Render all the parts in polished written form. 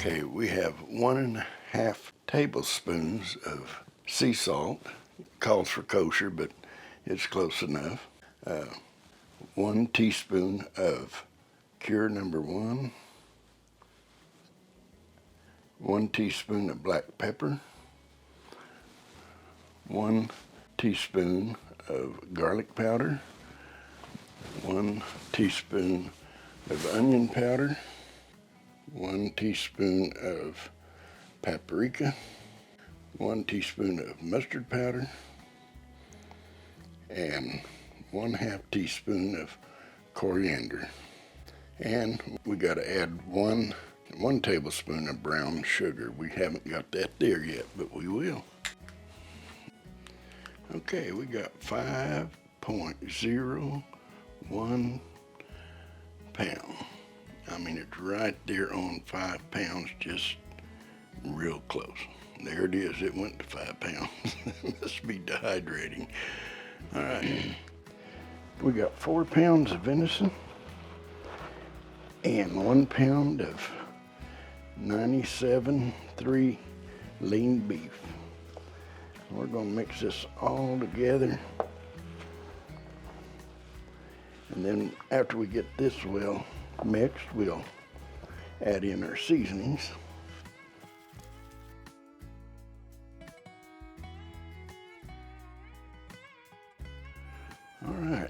Okay, we have 1.5 tablespoons of sea salt. Calls for kosher, but it's close enough. 1 teaspoon of cure number 1. 1 teaspoon of black pepper. 1 teaspoon of garlic powder. 1 teaspoon of onion powder. 1 teaspoon of paprika. 1 teaspoon of mustard powder. And 1/2 teaspoon of coriander. And we got to add one tablespoon of brown sugar. We haven't got that there yet, but we will. Okay, we got 5.01 pounds. I mean, it's right there on 5 pounds, just real close. There it is, it went to 5 pounds. Must be dehydrating. All right, we got 4 pounds of venison and 1 pound of 97.3 lean beef. We're gonna mix this all together. And then after we get this well mixed, we'll add in our seasonings. All right,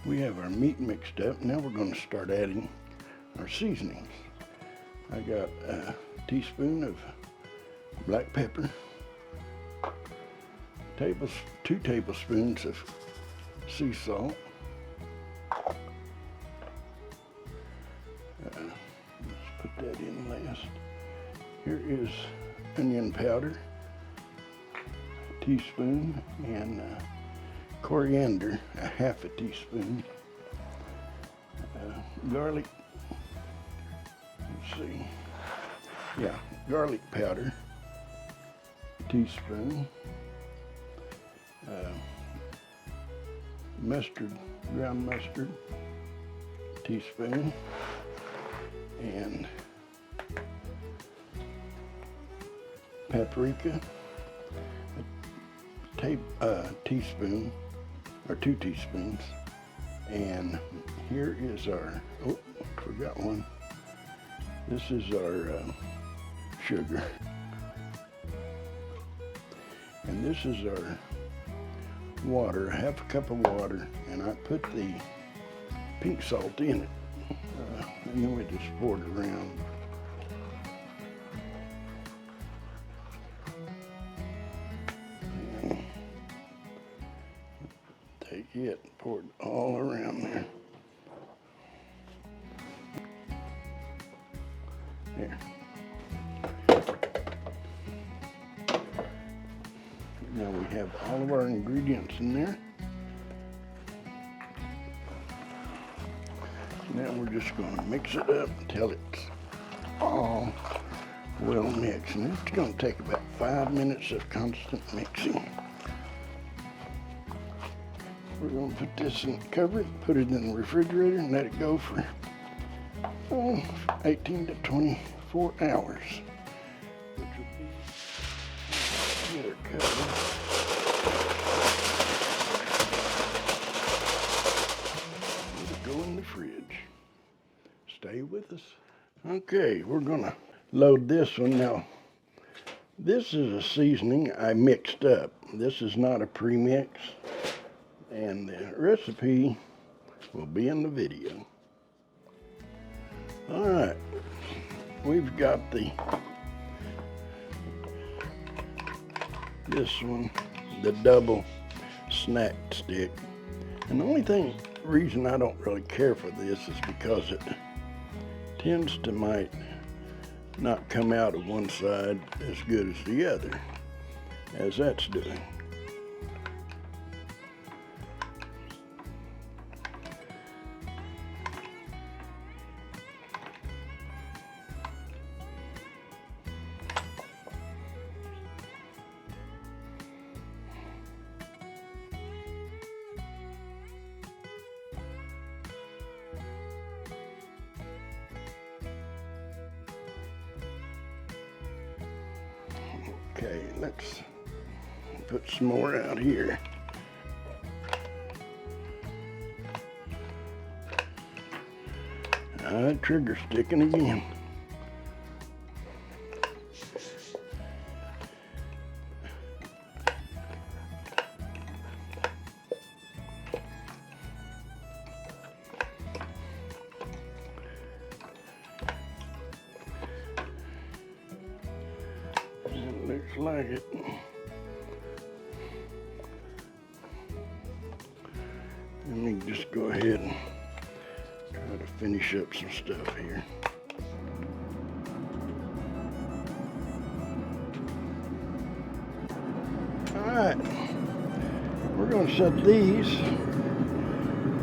we have our meat mixed up. Now we're going to start adding our seasonings. I got a teaspoon of black pepper, 2 tablespoons of sea salt, let's put that in last. Here is onion powder, a teaspoon, and coriander, a 1/2 teaspoon. Garlic, let's see, yeah, garlic powder, a teaspoon. Mustard, ground mustard, a teaspoon. And paprika, a teaspoon, or 2 teaspoons. And here is our, oh, forgot one. This is our sugar. And this is our water, 1/2 cup of water, and I put the pink salt in it. And then we just pour it around. And take it, pour it all around there. There. Now we have all of our ingredients in there. Now we're just going to mix it up until it's all well mixed. And it's going to take about 5 minutes of constant mixing. We're going to put this in, cover it, put it in the refrigerator and let it go for 18 to 24 hours. Which would be better cover. Go in the fridge. Stay with us. Okay, we're gonna load this one now. This is a seasoning I mixed up. This is not a premix, and the recipe will be in the video. All right, we've got this one, the double snack stick, and the only reason I don't really care for this is because it tends to might not come out of one side as good as the other, as that's doing. Okay, let's put some more out here. Trigger sticking again. It looks like it. Let me just go ahead and try to finish up some stuff here. Alright, we're going to set these.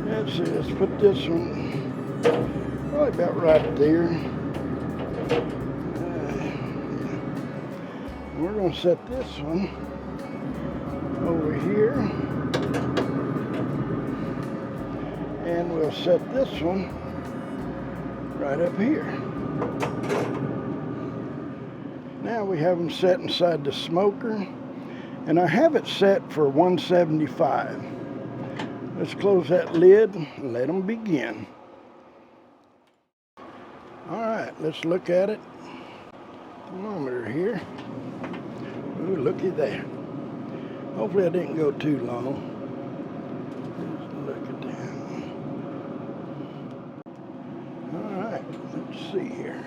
Let's see, let's put this one probably about right there. We're going to set this one over here. And we'll set this one right up here. Now we have them set inside the smoker, and I have it set for 175. Let's close that lid and let them begin. All right, let's look at it. Thermometer here. Ooh, looky there. Hopefully I didn't go too long. Just look at that. All right, let's see here.